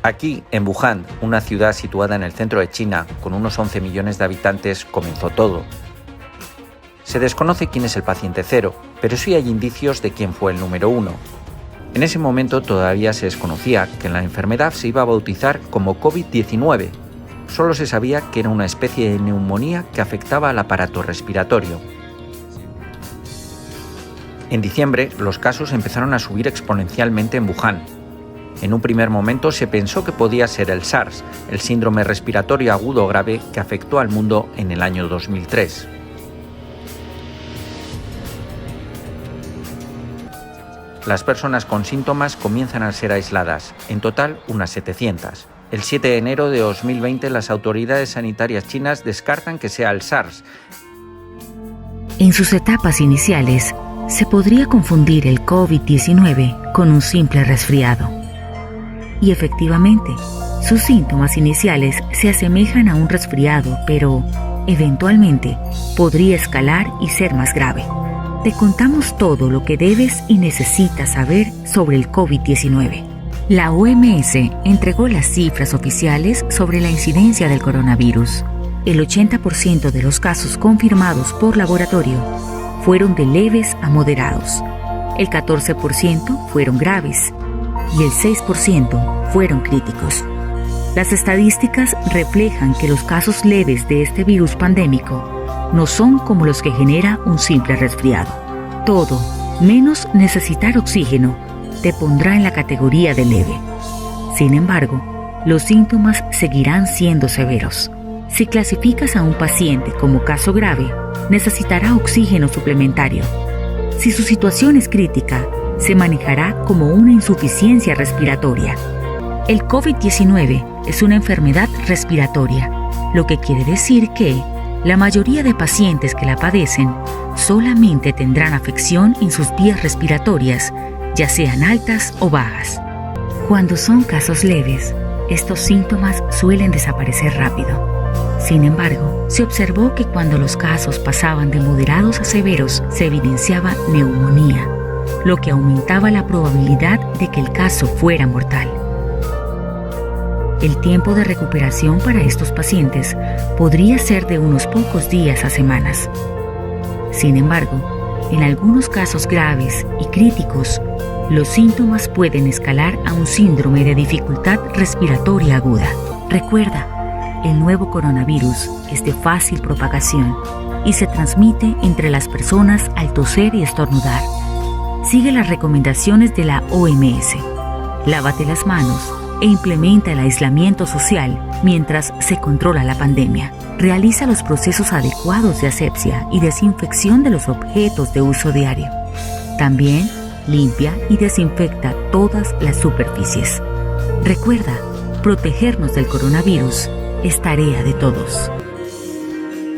Aquí, en Wuhan, una ciudad situada en el centro de China, con unos 11 millones de habitantes, comenzó todo. Se desconoce quién es el paciente cero, pero sí hay indicios de quién fue el número 1. En ese momento todavía se desconocía que la enfermedad se iba a bautizar como COVID-19. Solo se sabía que era una especie de neumonía que afectaba al aparato respiratorio. En diciembre, los casos empezaron a subir exponencialmente en Wuhan. En un primer momento se pensó que podía ser el SARS, el síndrome respiratorio agudo grave que afectó al mundo en el año 2003. Las personas con síntomas comienzan a ser aisladas, en total unas 700. El 7 de enero de 2020 las autoridades sanitarias chinas descartan que sea el SARS. En sus etapas iniciales, se podría confundir el COVID-19 con un simple resfriado. Y efectivamente, sus síntomas iniciales se asemejan a un resfriado, pero eventualmente podría escalar y ser más grave. Te contamos todo lo que debes y necesitas saber sobre el COVID-19. La OMS entregó las cifras oficiales sobre la incidencia del coronavirus. El 80% de los casos confirmados por laboratorio fueron de leves a moderados. El 14% fueron graves y el 6% fueron críticos. Las estadísticas reflejan que los casos leves de este virus pandémico no son como los que genera un simple resfriado. Todo, menos necesitar oxígeno, te pondrá en la categoría de leve. Sin embargo, los síntomas seguirán siendo severos. Si clasificas a un paciente como caso grave, necesitará oxígeno suplementario. Si su situación es crítica, se manejará como una insuficiencia respiratoria. El COVID-19 es una enfermedad respiratoria, lo que quiere decir que la mayoría de pacientes que la padecen solamente tendrán afección en sus vías respiratorias, ya sean altas o bajas. Cuando son casos leves, estos síntomas suelen desaparecer rápido. Sin embargo, se observó que cuando los casos pasaban de moderados a severos, se evidenciaba neumonía, lo que aumentaba la probabilidad de que el caso fuera mortal. El tiempo de recuperación para estos pacientes podría ser de unos pocos días a semanas. Sin embargo, en algunos casos graves y críticos, los síntomas pueden escalar a un síndrome de dificultad respiratoria aguda. Recuerda, el nuevo coronavirus es de fácil propagación y se transmite entre las personas al toser y estornudar. Sigue las recomendaciones de la OMS. Lávate las manos e implementa el aislamiento social mientras se controla la pandemia. Realiza los procesos adecuados de asepsia y desinfección de los objetos de uso diario. También limpia y desinfecta todas las superficies. Recuerda, protegernos del coronavirus es tarea de todos.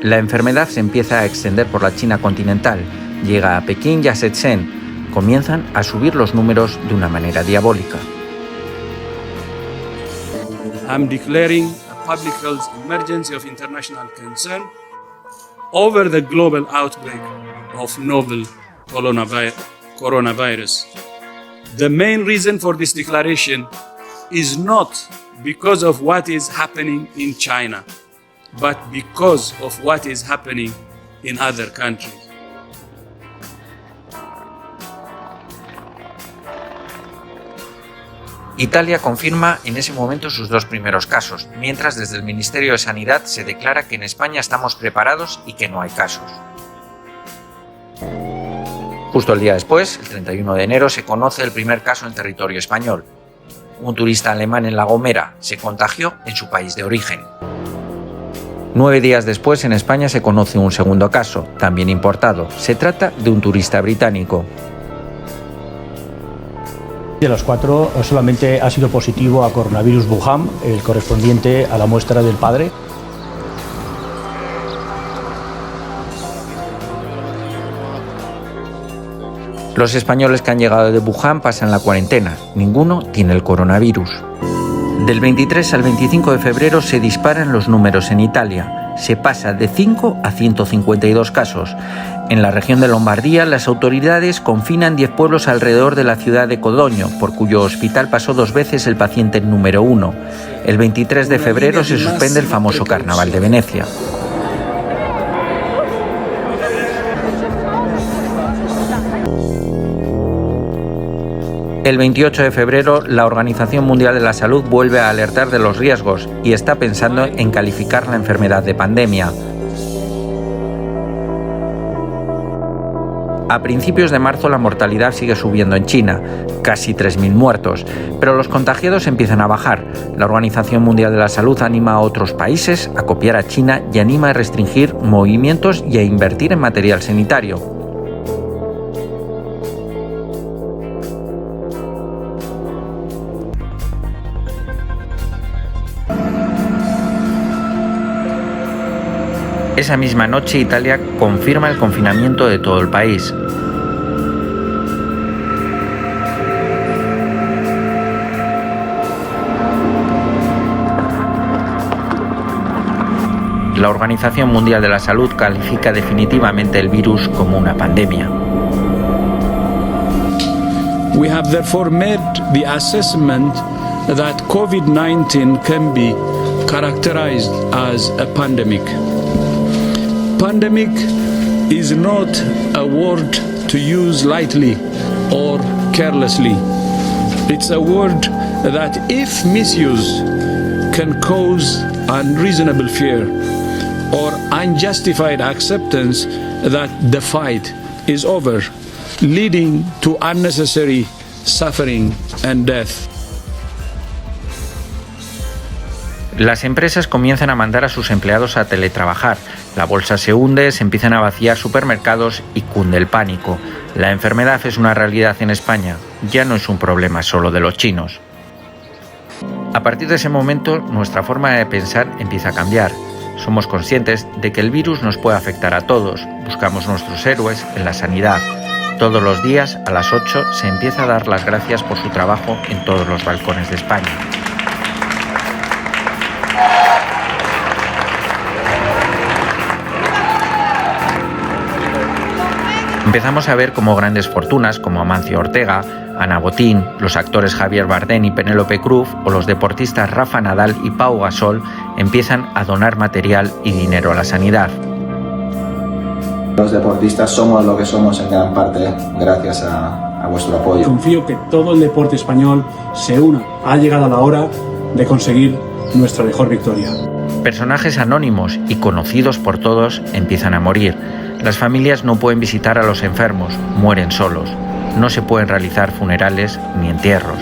La enfermedad se empieza a extender por la China continental, llega a Pekín y a Shenzhen. Comienzan a subir los números de una manera diabólica. I'm declaring a public health emergency of international concern over the global outbreak of novel coronavirus. The main reason for this declaration is not because of what is happening in China, but because of what is happening in other countries. Italia confirma en ese momento sus 2 primeros casos, mientras desde el Ministerio de Sanidad se declara que en España estamos preparados y que no hay casos. Justo el día después, el 31 de enero, se conoce el primer caso en territorio español. Un turista alemán en La Gomera se contagió en su país de origen. 9 días después, en España se conoce un segundo caso, también importado. Se trata de un turista británico. De los 4, solamente ha sido positivo a coronavirus Wuhan, el correspondiente a la muestra del padre. Los españoles que han llegado de Wuhan pasan la cuarentena. Ninguno tiene el coronavirus. Del 23 al 25 de febrero se disparan los números en Italia. se pasa de 5 a 152 casos. En la región de Lombardía, las autoridades confinan 10 pueblos alrededor de la ciudad de Codogno, por cuyo hospital pasó 2 veces el paciente número 1. El 23 de febrero se suspende el famoso Carnaval de Venecia. El 28 de febrero, la Organización Mundial de la Salud vuelve a alertar de los riesgos y está pensando en calificar la enfermedad de pandemia. A principios de marzo la mortalidad sigue subiendo en China, casi 3.000 muertos, pero los contagiados empiezan a bajar. La Organización Mundial de la Salud anima a otros países a copiar a China y anima a restringir movimientos y a invertir en material sanitario. Esa misma noche, Italia confirma el confinamiento de todo el país. La Organización Mundial de la Salud califica definitivamente el virus como una pandemia. We have therefore made the assessment that COVID-19 can be characterized as a pandemic. Pandemic is not a word to use lightly or carelessly. It's a word that, if misused, can cause unreasonable fear or unjustified acceptance that the fight is over, leading to unnecessary suffering and death. Las empresas comienzan a mandar a sus empleados a teletrabajar. La bolsa se hunde, se empiezan a vaciar supermercados y cunde el pánico. La enfermedad es una realidad en España, ya no es un problema solo de los chinos. A partir de ese momento, nuestra forma de pensar empieza a cambiar. Somos conscientes de que el virus nos puede afectar a todos. Buscamos nuestros héroes en la sanidad. Todos los días, a las 8, se empieza a dar las gracias por su trabajo en todos los balcones de España. Empezamos a ver cómo grandes fortunas como Amancio Ortega, Ana Botín, los actores Javier Bardem y Penélope Cruz o los deportistas Rafa Nadal y Pau Gasol empiezan a donar material y dinero a la sanidad. Los deportistas somos lo que somos en gran parte gracias a vuestro apoyo. Confío que todo el deporte español se una. Ha llegado la hora de conseguir nuestra mejor victoria. Personajes anónimos y conocidos por todos empiezan a morir. Las familias no pueden visitar a los enfermos, mueren solos. No se pueden realizar funerales ni entierros.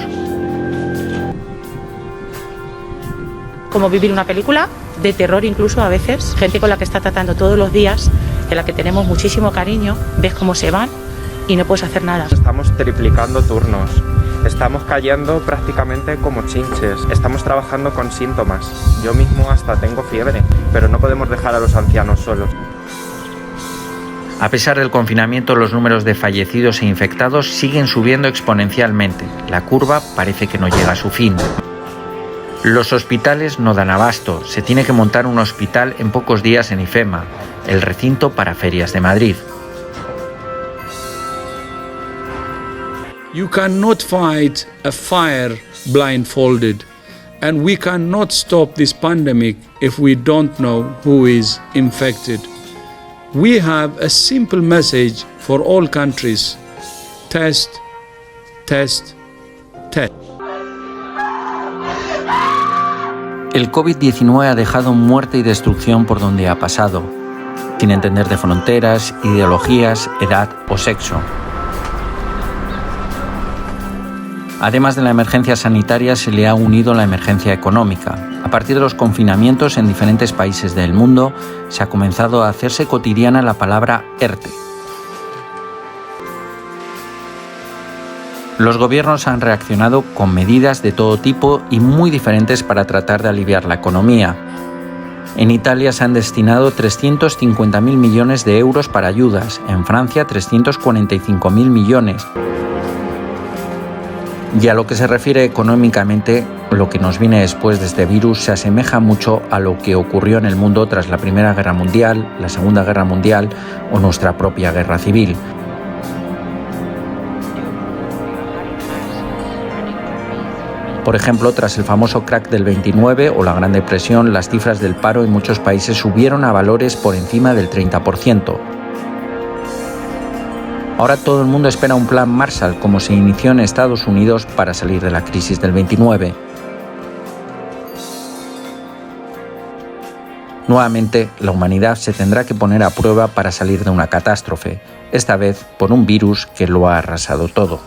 Como vivir una película de terror incluso a veces, gente con la que está tratando todos los días, de la que tenemos muchísimo cariño, ves cómo se van y no puedes hacer nada. Estamos triplicando turnos, estamos cayendo prácticamente como chinches, estamos trabajando con síntomas. Yo mismo hasta tengo fiebre, pero no podemos dejar a los ancianos solos. A pesar del confinamiento, los números de fallecidos e infectados siguen subiendo exponencialmente. La curva parece que no llega a su fin. Los hospitales no dan abasto. Se tiene que montar un hospital en pocos días en IFEMA, el recinto para ferias de Madrid. You cannot fight a fire blindfolded, and we cannot stop this pandemic if we don't know who is infected. We have a simple message for all countries. Test, test, test. El COVID-19 ha dejado muerte y destrucción por donde ha pasado, sin entender de fronteras, ideologías, edad o sexo. Además de la emergencia sanitaria, se le ha unido la emergencia económica. A partir de los confinamientos en diferentes países del mundo, se ha comenzado a hacerse cotidiana la palabra ERTE. Los gobiernos han reaccionado con medidas de todo tipo y muy diferentes para tratar de aliviar la economía. En Italia se han destinado 350.000 millones de euros para ayudas, en Francia 345.000 millones. Y a lo que se refiere económicamente, lo que nos viene después de este virus se asemeja mucho a lo que ocurrió en el mundo tras la Primera Guerra Mundial, la Segunda Guerra Mundial o nuestra propia guerra civil. Por ejemplo, tras el famoso crack del 29 o la Gran Depresión, las cifras del paro en muchos países subieron a valores por encima del 30%. Ahora todo el mundo espera un plan Marshall, como se inició en Estados Unidos para salir de la crisis del 29. Nuevamente, la humanidad se tendrá que poner a prueba para salir de una catástrofe, esta vez por un virus que lo ha arrasado todo.